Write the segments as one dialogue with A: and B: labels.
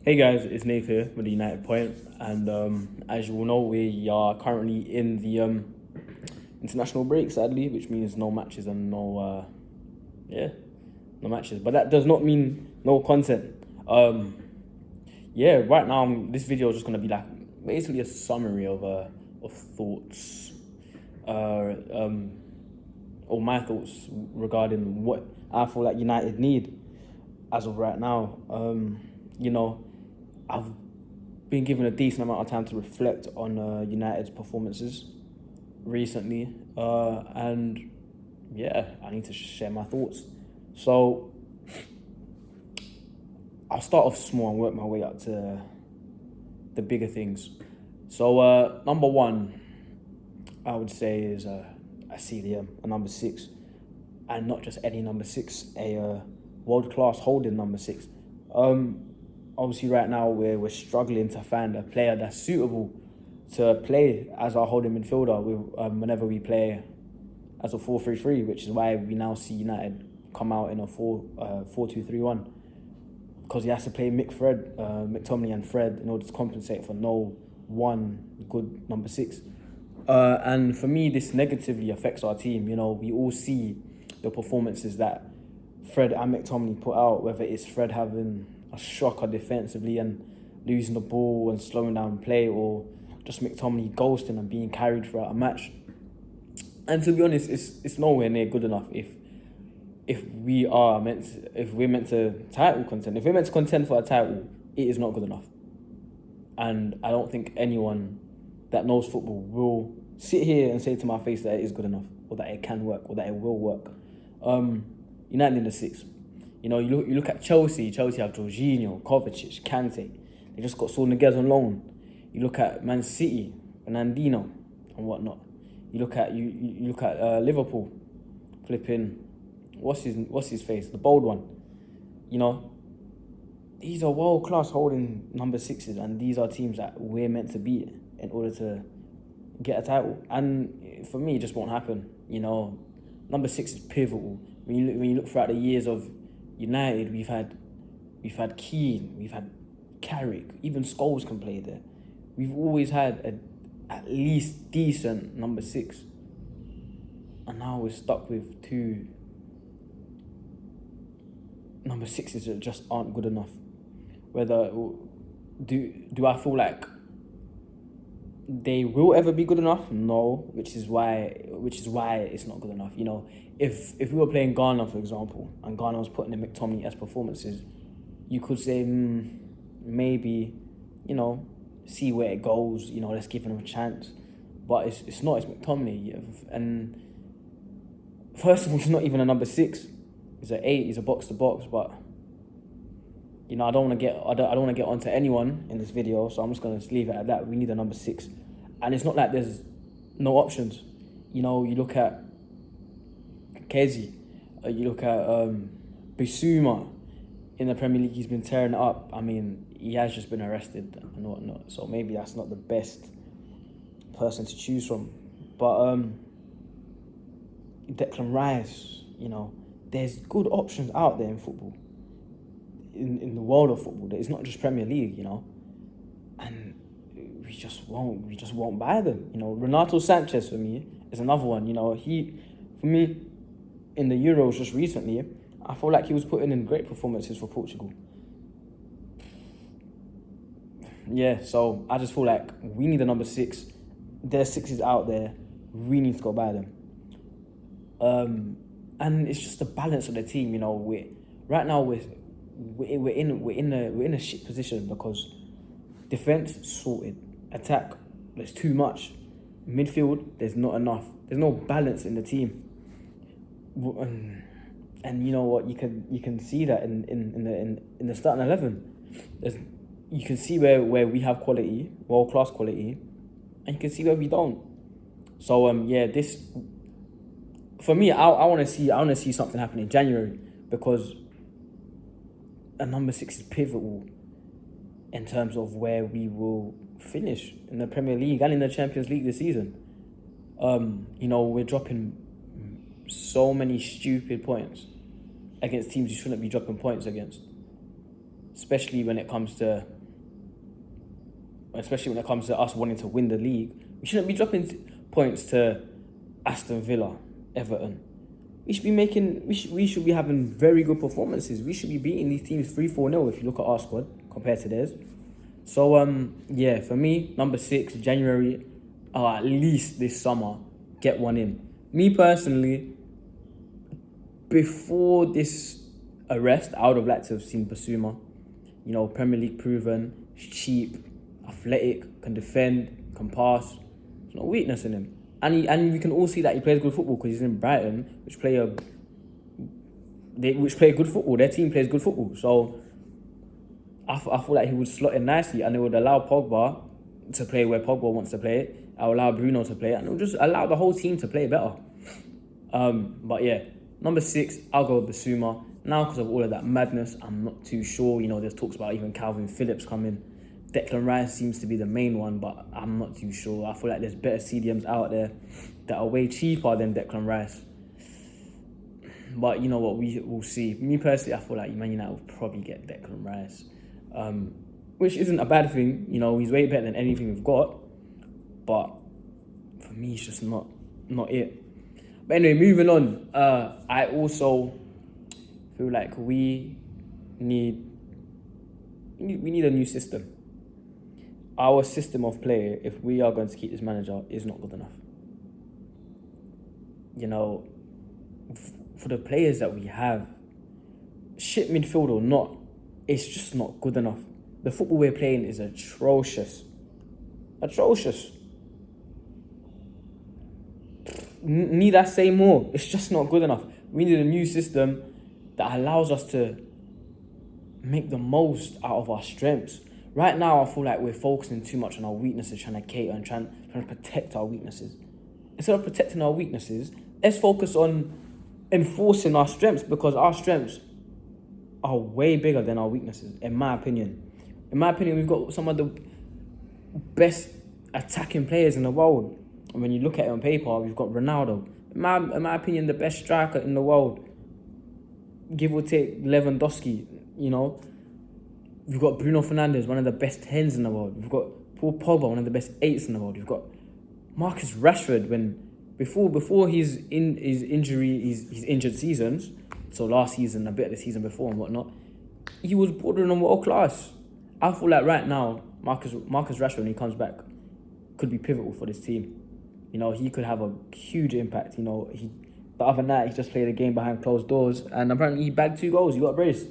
A: Hey guys, it's Naffe here with the United Point, and as you all know, we are currently in the international break, sadly, which means no matches and no matches. But that does not mean no content. Right now this video is just gonna be like basically a summary of thoughts, or my thoughts regarding what I feel like United need as of right now. I've been given a decent amount of time to reflect on United's performances recently, and I need to share my thoughts. So I'll start off small and work my way up to the bigger things. So number one, I would say is I see a number six, and not just any number six, a world-class holding number six. Obviously, right now we're struggling to find a player that's suitable to play as our holding midfielder whenever we play as a 4-3-3, which is why we now see United come out in a 4-2-3-1, because he has to play McTominay and Fred in order to compensate for no one good number six. And for me, this negatively affects our team. You know, we all see the performances that Fred and McTominay put out, whether it's Fred having a shocker defensively and losing the ball and slowing down play, or just McTominay ghosting and being carried throughout a match. And to be honest, it's nowhere near good enough if we're meant to title contend. If we're meant to contend for a title, it is not good enough. And I don't think anyone that knows football will sit here and say to my face that it is good enough, or that it can work, or that it will work. United in the six. You know, you look at Chelsea. Chelsea have Jorginho, Kovacic, Kante. They just got Saul Niguez on loan. You look at Man City, Fernandinho, and whatnot. You look at Liverpool, flipping what's his face, the bold one. You know, these are world class holding number sixes, and these are teams that we're meant to beat in order to get a title. And for me, it just won't happen. You know, number six is pivotal. When you look throughout the years of United, we've had Keane, we've had Carrick, even Scholes can play there. We've always had at least decent number six, and now we're stuck with two number sixes that just aren't good enough. Do I feel like they will ever be good enough? No, which is why it's not good enough. You know, if we were playing Ghana, for example, and Ghana was putting in McTominay as performances, you could say maybe, you know, see where it goes. You know, let's give him a chance. But it's not. It's McTominay, and first of all, he's not even a number six. He's an 8. He's a box to box. But you know, I don't want to get onto anyone in this video, so I'm just gonna leave it at that. We need a number six, and it's not like there's no options. You know, you look at Kezi, you look at Bissouma in the Premier League. He's been tearing it up. I mean, he has just been arrested and whatnot, so maybe that's not the best person to choose from. But Declan Rice, you know, there's good options out there in football. In the world of football, it's not just Premier League, you know, and we just won't buy them. You know, Renato Sanchez for me is another one. You know, for me in the Euros just recently, I feel like he was putting in great performances for Portugal. Yeah, so I just feel like we need a number six. There's sixes out there. We need to go buy them. And it's just the balance of the team. You know, we're in a shit position because defense sorted, attack there's too much, midfield there's not enough. There's no balance in the team, and you know what, you can see that in the starting 11. You can see where we have quality, world class quality, and you can see where we don't. So this for me, I want to see something happen in January, because a number six is pivotal in terms of where we will finish in the Premier League and in the Champions League this season. You know, we're dropping so many stupid points against teams you shouldn't be dropping points against, especially when it comes to especially when it comes to us wanting to win the league. We shouldn't be dropping points to Aston Villa, Everton. We should be we should be having very good performances. We should be beating these teams 3-4-0 if you look at our squad compared to theirs. So yeah, for me, number 6, January, or at least this summer, get one in. Me personally, before this arrest, I would have liked to have seen Basuma. You know, Premier League proven, cheap, athletic, can defend, can pass. There's no weakness in him. And you can all see that he plays good football because he's in Brighton, which play good football. Their team plays good football. So I feel like he would slot in nicely, and it would allow Pogba to play where Pogba wants to play. I'll allow Bruno to play, and it would just allow the whole team to play better. But yeah, number 6, I'll go with Basuma. Now, because of all of that madness, I'm not too sure. You know, there's talks about even Calvin Phillips coming. Declan Rice seems to be the main one, but I'm not too sure. I feel like there's better CDMs out there that are way cheaper than Declan Rice. But you know what, we'll see. Me personally, I feel like Man United will probably get Declan Rice, which isn't a bad thing. You know, he's way better than anything we've got. But for me, it's just not it. But anyway, moving on. I also feel like we need a new system. Our system of play, if we are going to keep this manager, is not good enough. You know, for the players that we have, shit midfield or not, it's just not good enough. The football we're playing is atrocious. Atrocious. Need I say more? It's just not good enough. We need a new system that allows us to make the most out of our strengths. Right now, I feel like we're focusing too much on our weaknesses, trying to cater and trying to protect our weaknesses. Instead of protecting our weaknesses, let's focus on enforcing our strengths, because our strengths are way bigger than our weaknesses, in my opinion. In my opinion, we've got some of the best attacking players in the world. And when you look at it on paper, we've got Ronaldo. In my opinion, the best striker in the world, give or take Lewandowski, you know. We've got Bruno Fernandes, one of the best 10s in the world. We've got Paul Pogba, one of the best 8s in the world. We've got Marcus Rashford, before his injury, his injured seasons, so last season, a bit of the season before and whatnot, he was bordering on world class. I feel like right now, Marcus Rashford, when he comes back, could be pivotal for this team. You know, he could have a huge impact. You know, the other night he just played a game behind closed doors, and apparently he bagged 2 goals. He got a brace.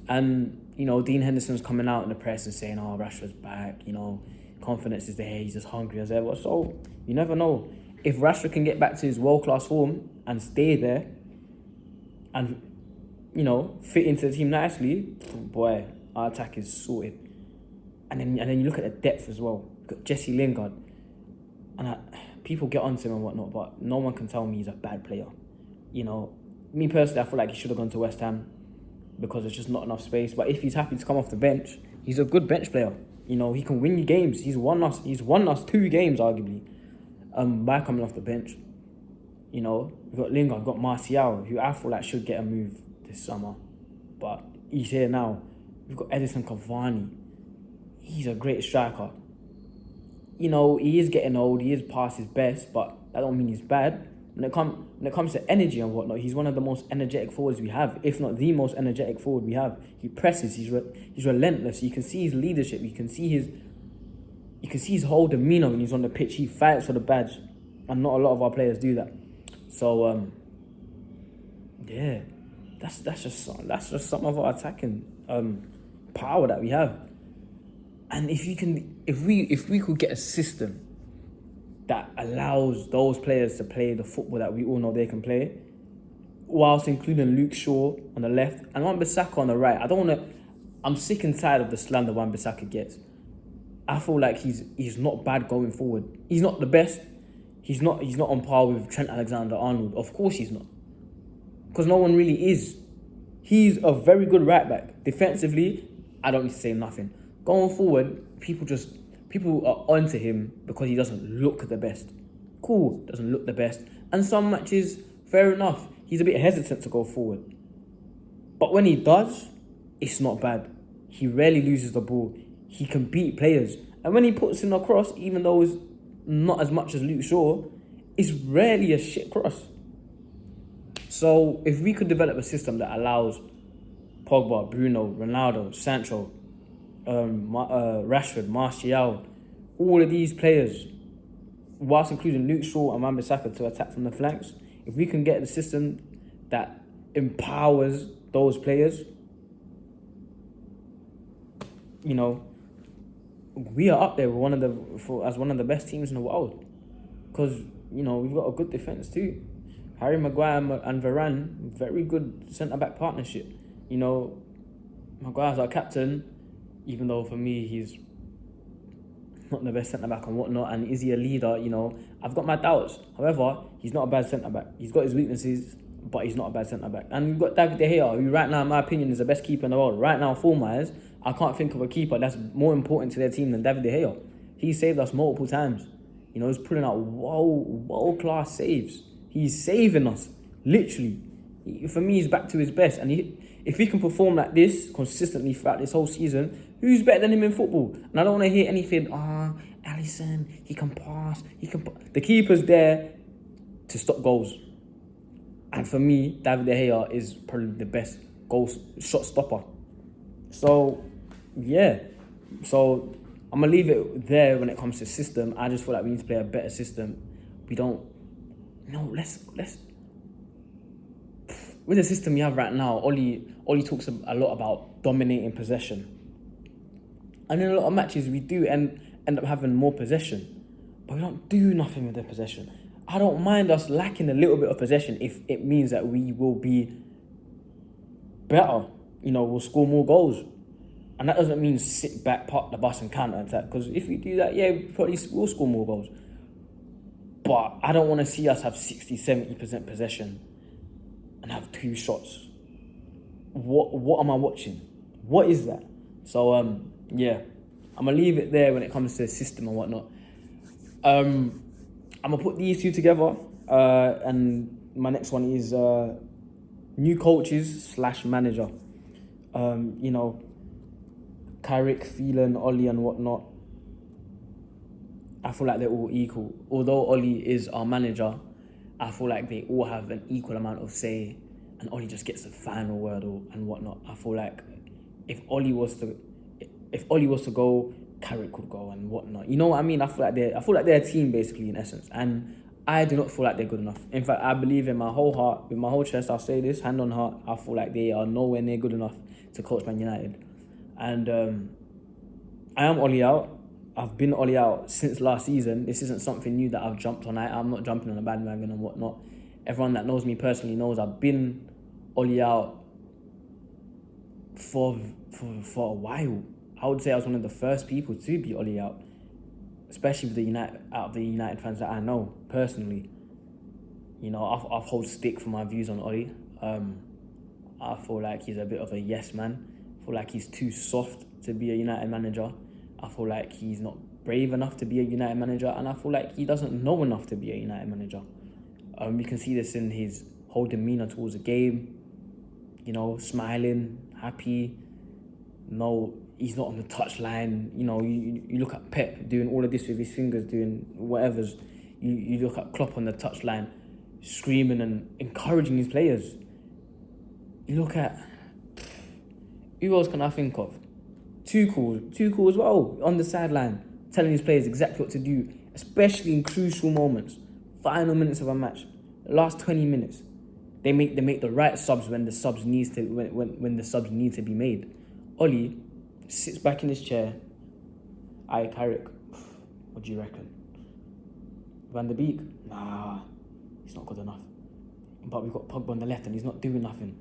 A: And you know, Dean Henderson's coming out in the press and saying, "Oh, Rashford's back. You know, confidence is there. He's as hungry as ever." So you never know. If Rashford can get back to his world-class form and stay there, and you know, fit into the team nicely, boy, our attack is sorted. And then you look at the depth as well. You've got Jesse Lingard, and people get onto him and whatnot, but no one can tell me he's a bad player. You know, me personally, I feel like he should have gone to West Ham because there's just not enough space. But if he's happy to come off the bench, he's a good bench player. You know, he can win you games. He's won us 2 games, arguably, by coming off the bench. You know, we've got Lingard, we've got Martial, who I feel like should get a move this summer. But he's here now. We've got Edison Cavani. He's a great striker. You know, he is getting old, he is past his best, but that don't mean he's bad. When it comes to energy and whatnot, he's one of the most energetic forwards we have, if not the most energetic forward we have. He presses, he's relentless. You can see his leadership, you can see his whole demeanour when he's on the pitch. He fights for the badge, and not a lot of our players do that. So yeah, that's just some of our attacking power that we have. And if we could get a system that allows those players to play the football that we all know they can play, whilst including Luke Shaw on the left and Wan-Bissaka on the right. I'm sick and tired of the slander Wan-Bissaka gets. I feel like he's not bad going forward. He's not the best. He's not on par with Trent Alexander-Arnold. Of course he's not, because no one really is. He's a very good right back. Defensively, I don't need to say nothing. Going forward, people are onto him because he doesn't look the best. Cool, doesn't look the best. And some matches, fair enough, he's a bit hesitant to go forward. But when he does, it's not bad. He rarely loses the ball. He can beat players. And when he puts in a cross, even though it's not as much as Luke Shaw, it's rarely a shit cross. So if we could develop a system that allows Pogba, Bruno, Ronaldo, Sancho, Rashford, Martial, all of these players, whilst including Luke Shaw and Wan-Bissaka, to attack from the flanks, if we can get the system that empowers those players, you know, we are up there with as one of the best teams in the world. Because, you know, we've got a good defence too. Harry Maguire and Varane, very good centre-back partnership. You know, Maguire's our captain, even though for me he's not the best centre-back and whatnot, and is he a leader? You know, I've got my doubts. However, he's not a bad centre-back. He's got his weaknesses, but he's not a bad centre-back. And we've got David De Gea, who right now, in my opinion, is the best keeper in the world. Right now, form-wise, I can't think of a keeper that's more important to their team than David De Gea. He saved us multiple times. You know, he's pulling out world-class saves. He's saving us, literally. For me, he's back to his best. And if he can perform like this consistently throughout this whole season, who's better than him in football? And I don't want to hear anything, Alisson, he can pass. The keeper's there to stop goals. And for me, David De Gea is probably the best shot stopper. So, yeah. So, I'm going to leave it there when it comes to system. I just feel like we need to play a better system. Let's with the system we have right now, Oli talks a lot about dominating possession. And in a lot of matches, we do end up having more possession. But we don't do nothing with the possession. I don't mind us lacking a little bit of possession if it means that we will be better. You know, we'll score more goals. And that doesn't mean sit back, park the bus and counter-attack. Because if we do that, yeah, we probably will score more goals. But I don't want to see us have 60-70% possession and have 2 shots. What am I watching? What is that? So, yeah. I'm going to leave it there when it comes to the system and whatnot. I'm going to put these 2 together. And my next one is new coaches / manager. You know, Carrick, Phelan, Oli and whatnot. I feel like they're all equal. Although Oli is our manager, I feel like they all have an equal amount of say, and Oli just gets the final word and whatnot. I feel like if Oli was to go, Carrick could go and whatnot. You know what I mean? I feel like they're a team basically in essence, and I do not feel like they're good enough. In fact, I believe in my whole heart, with my whole chest, I'll say this, hand on heart, I feel like they are nowhere near good enough to coach Man United. And I am Oli out. I've been Oli out since last season. This isn't something new that I've jumped on. I'm not jumping on a bandwagon and whatnot. Everyone that knows me personally knows I've been Oli out for a while. I would say I was one of the first people to be Oli out, especially with out of the United fans that I know personally. You know, I've hold stick for my views on Oli. I feel like he's a bit of a yes man. I feel like he's too soft to be a United manager. I feel like he's not brave enough to be a United manager, and I feel like he doesn't know enough to be a United manager. You can see this in his whole demeanour towards the game. You know, smiling, happy. No, he's not on the touchline. You know, you look at Pep doing all of this with his fingers, doing whatever's. You look at Klopp on the touchline, screaming and encouraging his players. You look at... Who else can I think of? Tuchel as well, on the sideline, telling his players exactly what to do, especially in crucial moments, final minutes of a match, last 20 minutes. They make the right subs when the subs need to be made. Oli sits back in his chair. Aye, Carrick, what do you reckon? Van der Beek? Nah, he's not good enough. But we've got Pogba on the left and he's not doing nothing.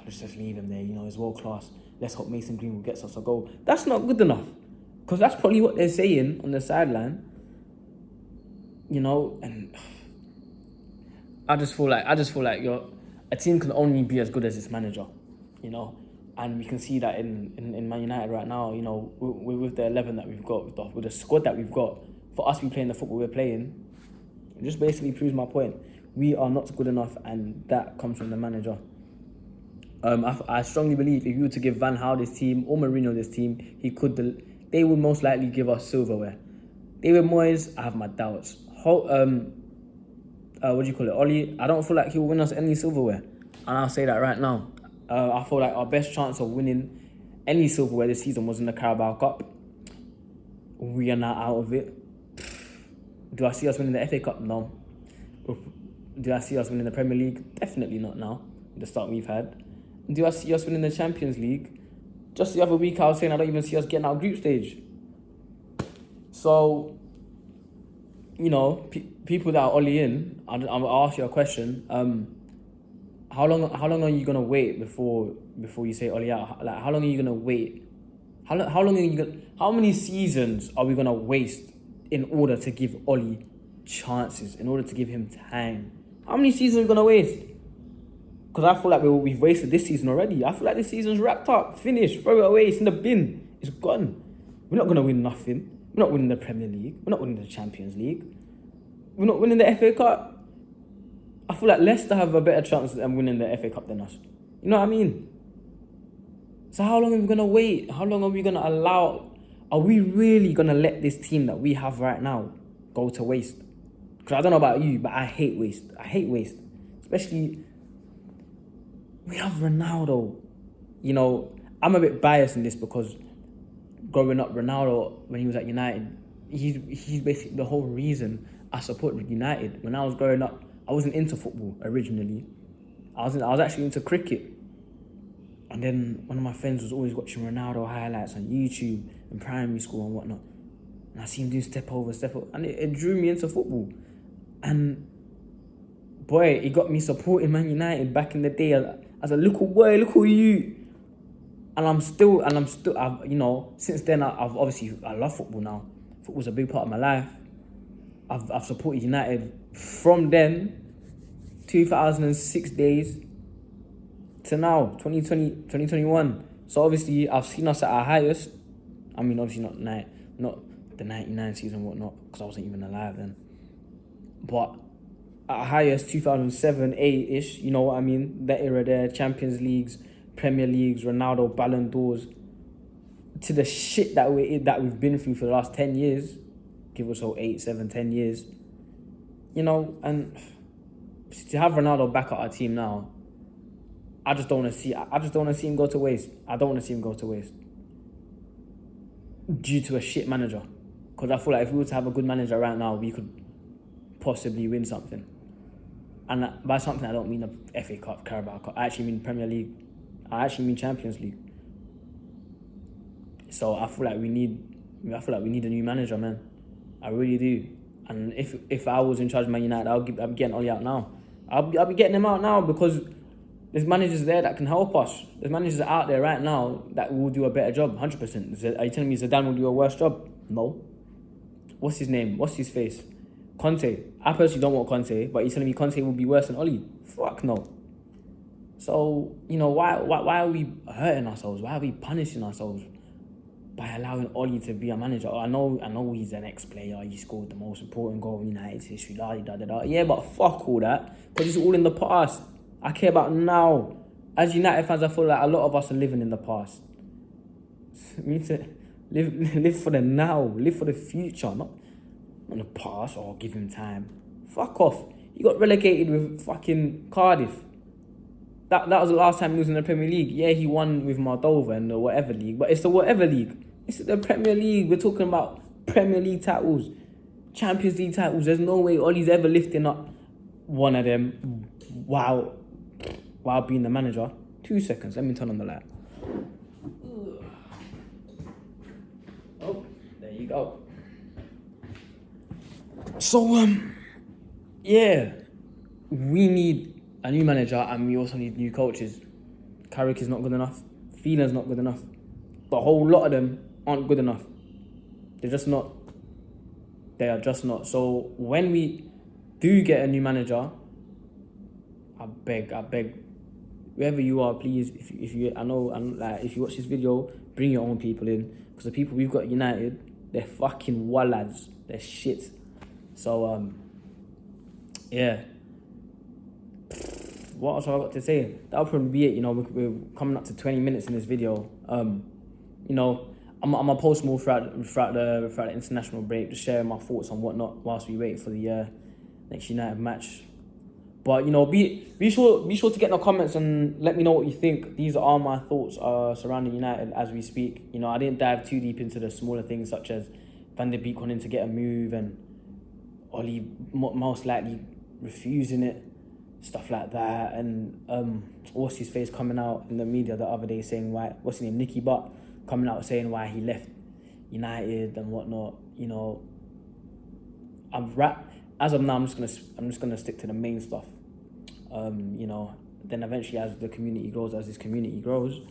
A: Let's just leave him there, you know, he's world class. Let's hope Mason Greenwood gets us a goal. That's not good enough. Because that's probably what they're saying on the sideline. You know, and I just feel like a team can only be as good as its manager, you know. And we can see that in Man United right now, you know, with the 11 that we've got, with the squad that we've got, for us to be playing the football we're playing, it just basically proves my point. We are not good enough, and that comes from the manager. I strongly believe if you were to give Van Gaal this team or Mourinho this team, they they would most likely give us silverware. David Moyes, I have my doubts. What do you call it? Ollie, I don't feel like he will win us any silverware. And I'll say that right now. I feel like our best chance of winning any silverware this season was in the Carabao Cup. We are now out of it. Do I see us winning the FA Cup? No. Do I see us winning the Premier League? Definitely not now, with the start we've had. Do I see us winning the Champions League? Just the other week I was saying I don't even see us getting out of group stage. So, you know, people that are Ollie in, I'll ask you a question. How long are you gonna wait before you say Ollie out? Like, how long are you gonna wait? How many seasons are we gonna waste in order to give Ollie chances, in order to give him time? How many seasons are we gonna waste? Because I feel like we've wasted this season already. I feel like this season's wrapped up, finished, throw it away, it's in the bin, it's gone. We're not gonna win nothing. We're not winning the Premier League. We're not winning the Champions League. We're not winning the FA Cup. I feel like Leicester have a better chance of winning the FA Cup than us. You know what I mean? So how long are we gonna wait? How long are we gonna allow? Are we really gonna let this team that we have right now go to waste? Because I don't know about you, but I hate waste. I hate waste. Especially, we have Ronaldo. You know, I'm a bit biased in this because growing up, Ronaldo, when he was at United, he's basically the whole reason I supported United. When I was growing up, I wasn't into football originally. I was actually into cricket. And then one of my friends was always watching Ronaldo highlights on YouTube in primary school and whatnot. And I see him do step over. And it drew me into football. And boy, it got me supporting Man United back in the day as a little boy, little you. And I'm still, you know, since then, I love football now. Football's a big part of my life. I've supported United from then, 2006 days, to now, 2021. So obviously, I've seen us at our highest. I mean, obviously not the 99 season and whatnot, because I wasn't even alive then. But at our highest, 2007, 8-ish, you know what I mean? That era there, Champions Leagues, Premier Leagues, Ronaldo, Ballon d'Ors, to the shit that we've been through for the last 10 years, give us all 8, 7, 10 years, you know, and to have Ronaldo back at our team now, I just don't want to see him go to waste. I don't want to see him go to waste due to a shit manager. Because I feel like if we were to have a good manager right now, we could possibly win something. And by something, I don't mean a FA Cup, Carabao Cup. I actually mean Premier League. I actually mean Champions League. So I feel like we need a new manager, man. I really do. And if I was in charge of Man United, I'd be getting Ollie out now. I'll be getting him out now because there's managers there that can help us. There's managers out there right now that will do a better job, 100%. Are you telling me Zidane will do a worse job? No. What's his name? What's his face? Conte. I personally don't want Conte, but you're telling me Conte will be worse than Ollie? Fuck no. So, you know, why are we hurting ourselves? Why are we punishing ourselves by allowing Ollie to be a manager? I know he's an ex-player. He scored the most important goal in United's history. Yeah, but fuck all that, because it's all in the past. I care about now. As United fans, I feel like a lot of us are living in the past. We need to live for the now, live for the future, not the past. Or give him time. Fuck off. He got relegated with fucking Cardiff. That was the last time he was in the Premier League. Yeah, he won with Moldova in the whatever league, but it's the whatever league. It's the Premier League. We're talking about Premier League titles, Champions League titles. There's no way Ollie's ever lifting up one of them while being the manager. 2 seconds, let me turn on the light. Oh, there you go. So, yeah, we need a new manager and we also need new coaches. Carrick is not good enough. Phelan's not good enough. The whole lot of them aren't good enough. They're just not. They are just not. So when we do get a new manager, I beg, whoever you are, please, if you watch this video, bring your own people in, because the people we've got at United, they're fucking wallads. They're shit. So yeah. What else have I got to say? That'll probably be it. You know, we're coming up to 20 minutes in this video. You know, I'm gonna post more throughout the international break, just sharing my thoughts on whatnot whilst we wait for the next United match. But be sure to get in the comments and let me know what you think. These are my thoughts surrounding United as we speak. I didn't dive too deep into the smaller things such as Van der Beek wanting to get a move and Oli most likely refusing it, stuff like that. And what's his face coming out in the media the other day saying what's his name, Nicky Butt, coming out saying why he left United and whatnot. As of now, I'm just gonna stick to the main stuff. Then eventually as this community grows,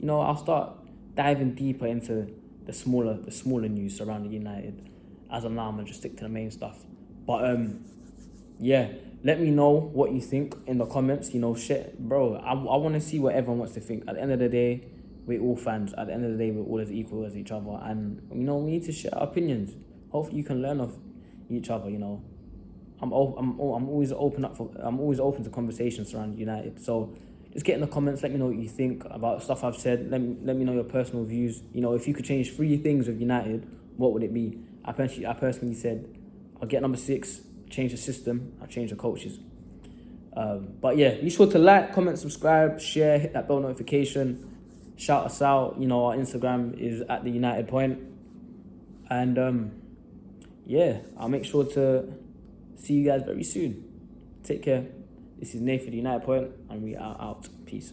A: I'll start diving deeper into the smaller news surrounding United. As of now, I'm gonna just stick to the main stuff. But yeah, let me know what you think in the comments. Shit, bro. I want to see what everyone wants to think. At the end of the day, we're all fans. At the end of the day, we're all as equal as each other, and we need to share our opinions. Hopefully, you can learn of each other. I'm always open to conversations around United. So just get in the comments. Let me know what you think about stuff I've said. Let me know your personal views. If you could change 3 things with United, what would it be? I personally said I'll get number 6, change the system, I'll change the coaches. But yeah, be sure to like, comment, subscribe, share, hit that bell notification. Shout us out. Our Instagram is at the United Point. And yeah, I'll make sure to see you guys very soon. Take care. This is Naffe, the United Point, and we are out. Peace.